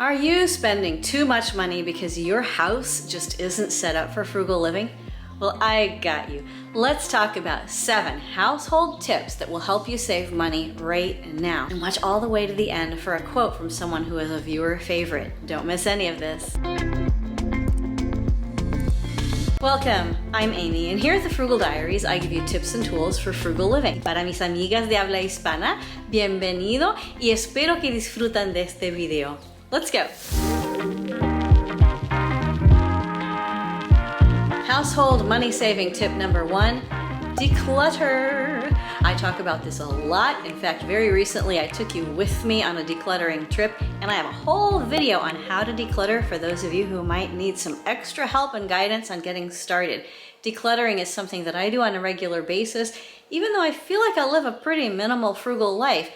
Are you spending too much money because your house just isn't set up for frugal living? Well, I got you. Let's talk about 7 household tips that will help you save money right now. And watch all the way to the end for a quote from someone who is a viewer favorite. Don't miss any of this. Welcome, I'm Amy, and here at the Frugal Diaries, I give you tips and tools for frugal living. Para mis amigas de habla hispana, bienvenido y espero que disfrutan de este video. Let's go. Household money saving tip number 1, declutter. I talk about this a lot. In fact, very recently I took you with me on a decluttering trip, and I have a whole video on how to declutter for those of you who might need some extra help and guidance on getting started. Decluttering is something that I do on a regular basis. Even though I feel like I live a pretty minimal, frugal life,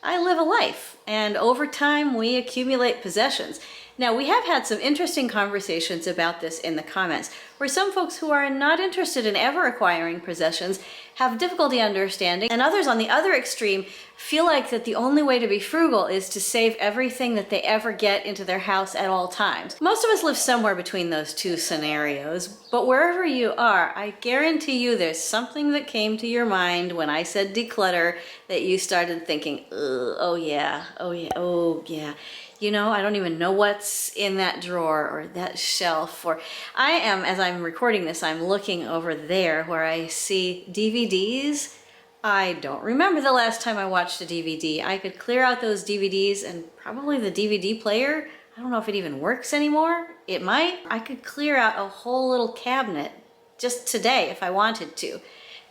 I live a life, and over time we accumulate possessions. Now, we have had some interesting conversations about this in the comments, where some folks who are not interested in ever acquiring possessions have difficulty understanding, and others on the other extreme feel like that the only way to be frugal is to save everything that they ever get into their house at all times. Most of us live somewhere between those two scenarios, but wherever you are, I guarantee you there's something that came to your mind when I said declutter that you started thinking, oh yeah. You know, I don't even know what's in that drawer or that shelf. Or I am, as I'm recording this, I'm looking over there where I see DVDs. I don't remember the last time I watched a DVD. I could clear out those DVDs and probably the DVD player. I don't know if it even works anymore. It might. I could clear out a whole little cabinet just today if I wanted to.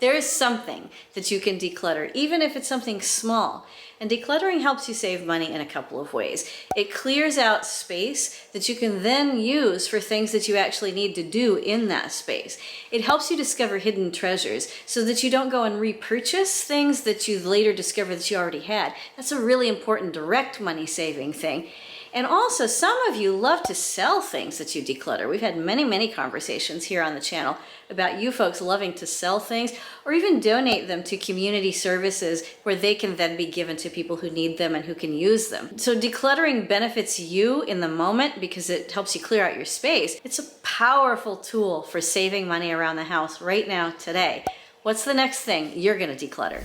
There is something that you can declutter, even if it's something small. And decluttering helps you save money in a couple of ways. It clears out space that you can then use for things that you actually need to do in that space. It helps you discover hidden treasures so that you don't go and repurchase things that you later discover that you already had. That's a really important direct money saving thing. And also, some of you love to sell things that you declutter. We've had many conversations here on the channel about you folks loving to sell things or even donate them to community services where they can then be given to people who need them and who can use them. So decluttering benefits you in the moment because it helps you clear out your space. It's a powerful tool for saving money around the house right now, today. What's the next thing you're gonna declutter?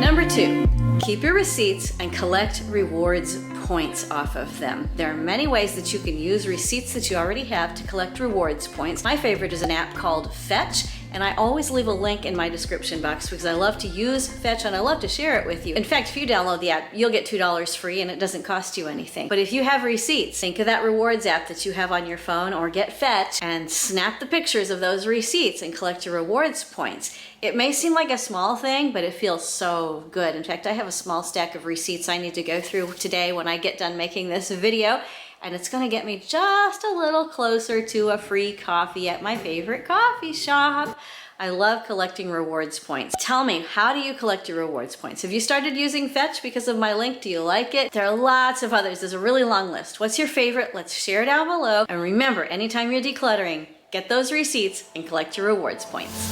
Number 2. Keep your receipts and collect rewards points off of them. There are many ways that you can use receipts that you already have to collect rewards points. My favorite is an app called Fetch, and I always leave a link in my description box because I love to use Fetch and I love to share it with you. In fact, if you download the app, you'll get $2 free and it doesn't cost you anything. But if you have receipts, think of that rewards app that you have on your phone or get Fetch and snap the pictures of those receipts and collect your rewards points. It may seem like a small thing, but it feels so good. In fact, I have a small stack of receipts I need to go through today when I get done making this video, and it's gonna get me just a little closer to a free coffee at my favorite coffee shop. I love collecting rewards points. Tell me, how do you collect your rewards points? Have you started using Fetch because of my link? Do you like it? There are lots of others. There's a really long list. What's your favorite? Let's share down below. And remember, anytime you're decluttering, get those receipts and collect your rewards points.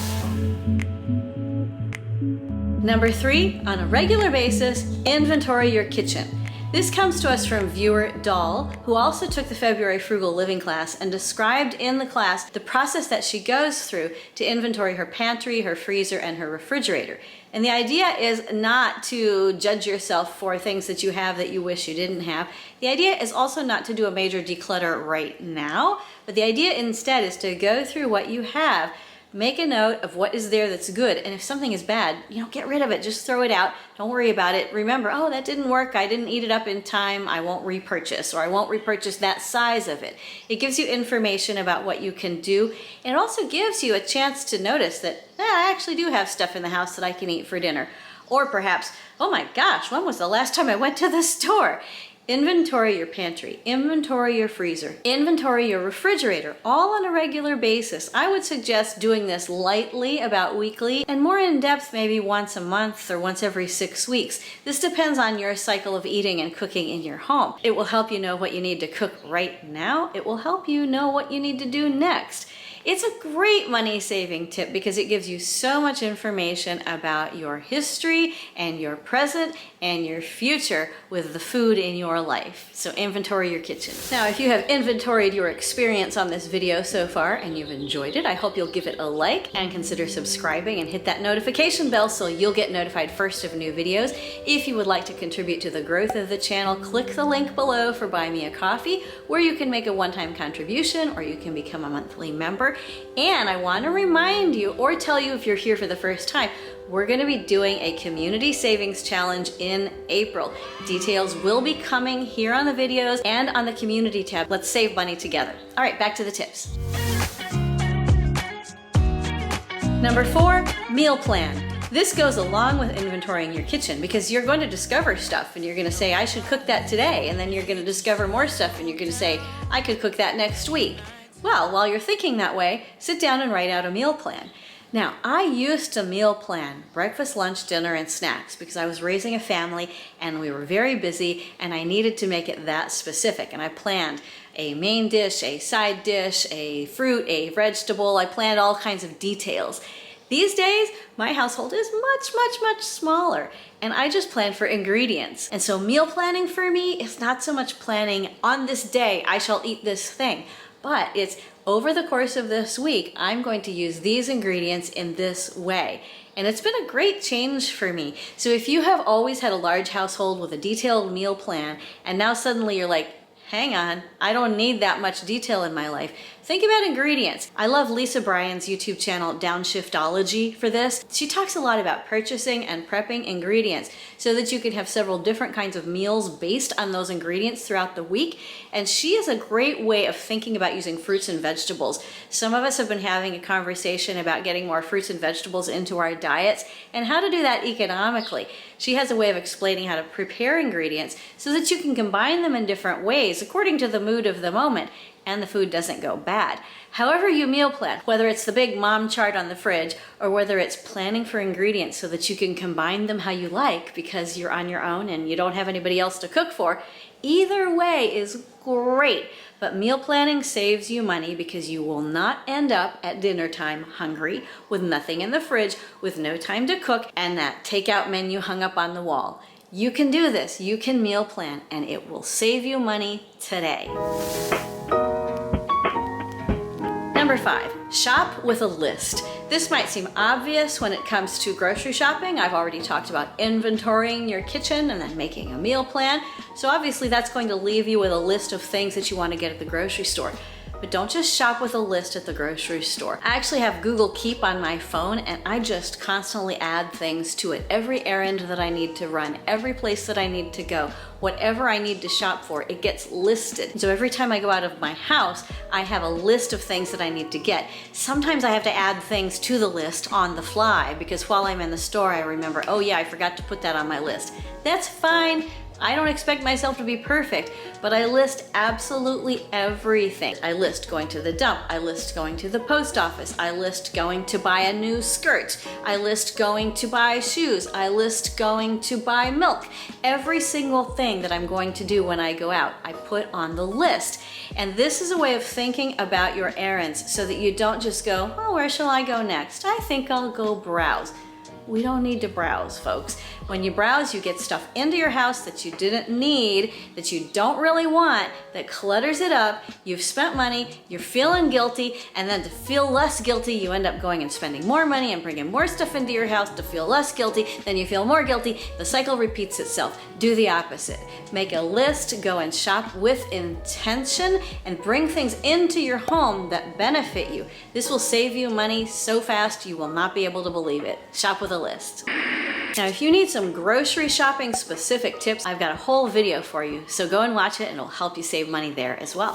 Number 3, on a regular basis, inventory your kitchen. This comes to us from viewer Doll, who also took the February Frugal Living class and described in the class the process that she goes through to inventory her pantry, her freezer, and her refrigerator. And the idea is not to judge yourself for things that you have that you wish you didn't have. The idea is also not to do a major declutter right now, but the idea instead is to go through what you have. Make a note of what is there that's good, and if something is bad, get rid of it. Just throw it out. Don't worry about it. Remember, oh, that didn't work. I didn't eat it up in time. I won't repurchase, or I won't repurchase that size of it. It gives you information about what you can do. It also gives you a chance to notice that I actually do have stuff in the house that I can eat for dinner. Or perhaps, oh my gosh, when was the last time I went to the store? Inventory your pantry, inventory your freezer, inventory your refrigerator, all on a regular basis. I would suggest doing this lightly, about weekly, and more in depth maybe once a month or once every 6 weeks. This depends on your cycle of eating and cooking in your home. It will help you know what you need to cook right now. It will help you know what you need to do next. It's a great money saving tip because it gives you so much information about your history and your present and your future with the food in your life. So inventory your kitchen. Now, if you have inventoried your experience on this video so far and you've enjoyed it, I hope you'll give it a like and consider subscribing and hit that notification bell so you'll get notified first of new videos. If you would like to contribute to the growth of the channel, click the link below for Buy Me a Coffee, where you can make a one-time contribution or you can become a monthly member. And I want to remind you, or tell you if you're here for the first time, we're going to be doing a community savings challenge in April. Details will be coming here on the videos and on the community tab. Let's save money together. All right, back to the tips. Number 4, meal plan. This goes along with inventorying your kitchen because you're going to discover stuff and you're going to say, I should cook that today. And then you're going to discover more stuff and you're going to say, I could cook that next week. Well, while you're thinking that way, sit down and write out a meal plan. Now, I used to meal plan breakfast, lunch, dinner, and snacks because I was raising a family and we were very busy and I needed to make it that specific. And I planned a main dish, a side dish, a fruit, a vegetable. I planned all kinds of details. These days, my household is much smaller and I just plan for ingredients. And so meal planning for me is not so much planning on this day, I shall eat this thing, but it's over the course of this week, I'm going to use these ingredients in this way. And it's been a great change for me. So if you have always had a large household with a detailed meal plan, and now suddenly you're like, hang on, I don't need that much detail in my life. Think about ingredients. I love Lisa Bryan's YouTube channel, Downshiftology, for this. She talks a lot about purchasing and prepping ingredients so that you can have several different kinds of meals based on those ingredients throughout the week. And she has a great way of thinking about using fruits and vegetables. Some of us have been having a conversation about getting more fruits and vegetables into our diets and how to do that economically. She has a way of explaining how to prepare ingredients so that you can combine them in different ways according to the mood of the moment, and the food doesn't go bad. However you meal plan, whether it's the big mom chart on the fridge or whether it's planning for ingredients so that you can combine them how you like because you're on your own and you don't have anybody else to cook for, either way is great. But meal planning saves you money because you will not end up at dinner time hungry with nothing in the fridge, with no time to cook, and that takeout menu hung up on the wall. You can do this, you can meal plan, and it will save you money today. Number 5, shop with a list. This might seem obvious when it comes to grocery shopping. I've already talked about inventorying your kitchen and then making a meal plan. So obviously that's going to leave you with a list of things that you want to get at the grocery store. But don't just shop with a list at the grocery store. I actually have Google Keep on my phone and I just constantly add things to it. Every errand that I need to run, every place that I need to go, whatever I need to shop for, it gets listed. So every time I go out of my house, I have a list of things that I need to get. Sometimes I have to add things to the list on the fly because while I'm in the store, I remember, oh yeah, I forgot to put that on my list. That's fine. I don't expect myself to be perfect, but I list absolutely everything. I list going to the dump. I list going to the post office. I list going to buy a new skirt. I list going to buy shoes. I list going to buy milk. Every single thing that I'm going to do when I go out, I put on the list. And this is a way of thinking about your errands so that you don't just go, oh, where shall I go next? I think I'll go browse. We don't need to browse, folks. When you browse, you get stuff into your house that you didn't need, that you don't really want, that clutters it up. You've spent money, you're feeling guilty, and then to feel less guilty, you end up going and spending more money and bringing more stuff into your house to feel less guilty. Then you feel more guilty. The cycle repeats itself. Do the opposite. Make a list, go and shop with intention, and bring things into your home that benefit you. This will save you money so fast you will not be able to believe it. Shop with a list. Now, if you need some grocery shopping specific tips, I've got a whole video for you, so go and watch it and it'll help you save money there as well.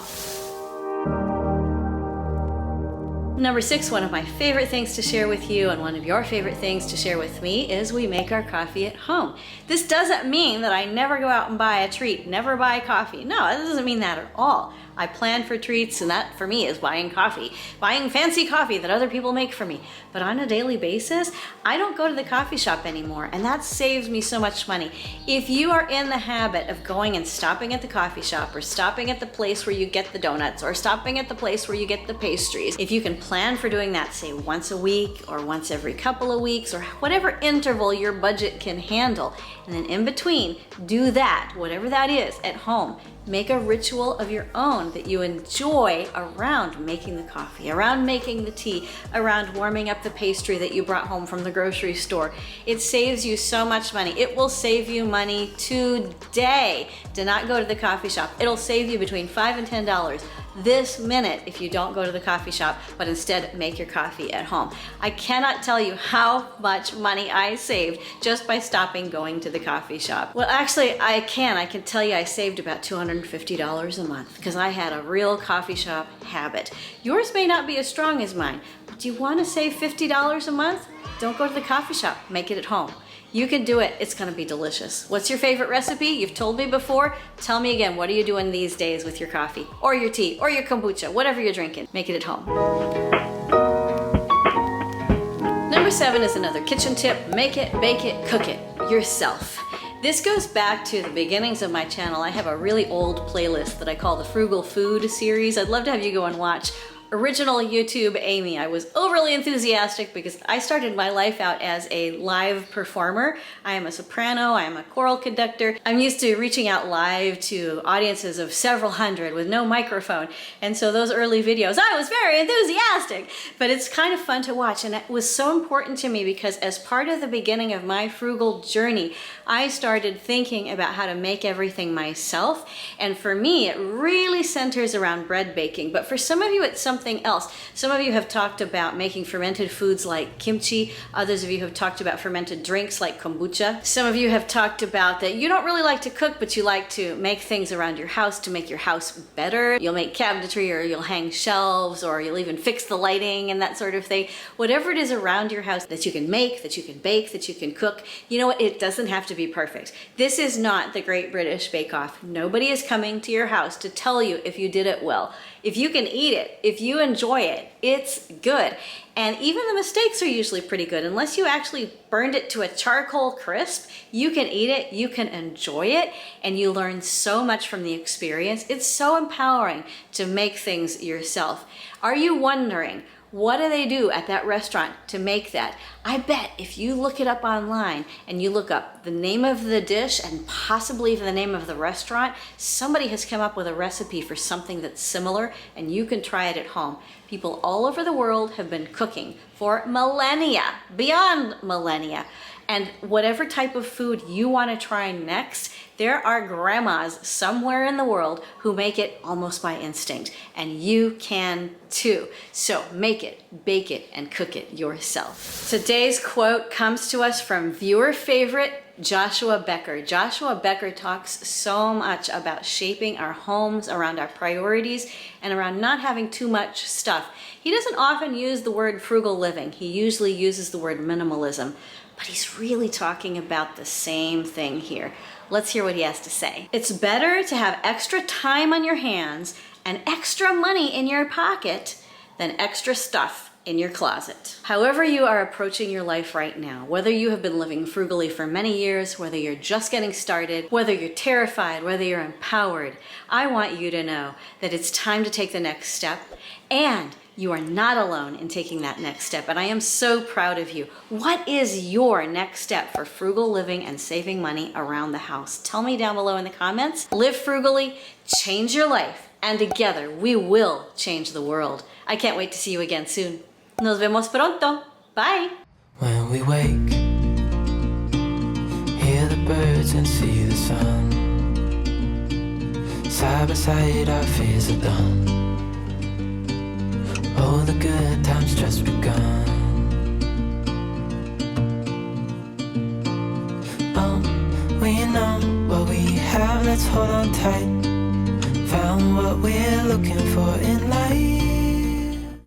Number 6, one of my favorite things to share with you and one of your favorite things to share with me is we make our coffee at home. This doesn't mean that I never go out and buy a treat, never buy coffee. No, it doesn't mean that at all. I plan for treats, and that for me is buying coffee, buying fancy coffee that other people make for me. But on a daily basis, I don't go to the coffee shop anymore, and that saves me so much money. If you are in the habit of going and stopping at the coffee shop or stopping at the place where you get the donuts or stopping at the place where you get the pastries, if you can plan for doing that, say once a week or once every couple of weeks or whatever interval your budget can handle. And then in between, do that, whatever that is, at home. Make a ritual of your own that you enjoy around making the coffee, around making the tea, around warming up the pastry that you brought home from the grocery store. It saves you so much money. It will save you money today. Do not go to the coffee shop. It'll save you between $5 and $10 this minute if you don't go to the coffee shop, but instead make your coffee at home. I cannot tell you how much money I saved just by stopping going to the coffee shop. Well, actually, I can tell you I saved about $250 a month because I had a real coffee shop habit. Yours may not be as strong as mine, but do you want to save $50 a month? Don't go to the coffee shop, make it at home. You can do it, it's gonna be delicious. What's your favorite recipe? You've told me before. Tell me again, what are you doing these days with your coffee or your tea or your kombucha, whatever you're drinking? Make it at home. Number 7 is another kitchen tip. Make it, bake it, cook it yourself. This goes back to the beginnings of my channel. I have a really old playlist that I call the Frugal Food series. I'd love to have you go and watch. Original YouTube Amy. I was overly enthusiastic because I started my life out as a live performer. I am a soprano, I am a choral conductor. I'm used to reaching out live to audiences of several hundred with no microphone. And so those early videos, I was very enthusiastic, but it's kind of fun to watch. And it was so important to me because as part of the beginning of my frugal journey, I started thinking about how to make everything myself. And for me, it really centers around bread baking. But for some of you, it's something else. Some of you have talked about making fermented foods like kimchi. Others of you have talked about fermented drinks like kombucha. Some of you have talked about that you don't really like to cook, but you like to make things around your house to make your house better. You'll make cabinetry, or you'll hang shelves, or you'll even fix the lighting and that sort of thing. Whatever it is around your house that you can make, that you can bake, that you can cook, you know what? It doesn't have to be perfect. This is not the Great British Bake Off. Nobody is coming to your house to tell you if you did it well. If you can eat it, if you enjoy it, it's good. And even the mistakes are usually pretty good. Unless you actually burned it to a charcoal crisp, you can eat it, you can enjoy it, and you learn so much from the experience. It's so empowering to make things yourself. Are you wondering, what do they do at that restaurant to make that? I bet if you look it up online and you look up the name of the dish and possibly even the name of the restaurant, somebody has come up with a recipe for something that's similar and you can try it at home. People all over the world have been cooking for millennia, beyond millennia. And whatever type of food you want to try next, there are grandmas somewhere in the world who make it almost by instinct, and you can too. So make it, bake it, and cook it yourself. Today's quote comes to us from viewer favorite Joshua Becker. Joshua Becker talks so much about shaping our homes around our priorities and around not having too much stuff. He doesn't often use the word frugal living. He usually uses the word minimalism. But he's really talking about the same thing here. Let's hear what he has to say. It's better to have extra time on your hands and extra money in your pocket than extra stuff in your closet. However you are approaching your life right now, whether you have been living frugally for many years, whether you're just getting started, whether you're terrified, whether you're empowered, I want you to know that it's time to take the next step, and you are not alone in taking that next step, and I am so proud of you. What is your next step for frugal living and saving money around the house? Tell me down below in the comments. Live frugally, change your life, and together we will change the world. I can't wait to see you again soon. Nos vemos pronto. Bye. When we wake, hear the birds and see the sun. Side by side our fears are done. Oh, the good times just begun. Oh, we know what we have, let's hold on tight. Found what we're looking for in life.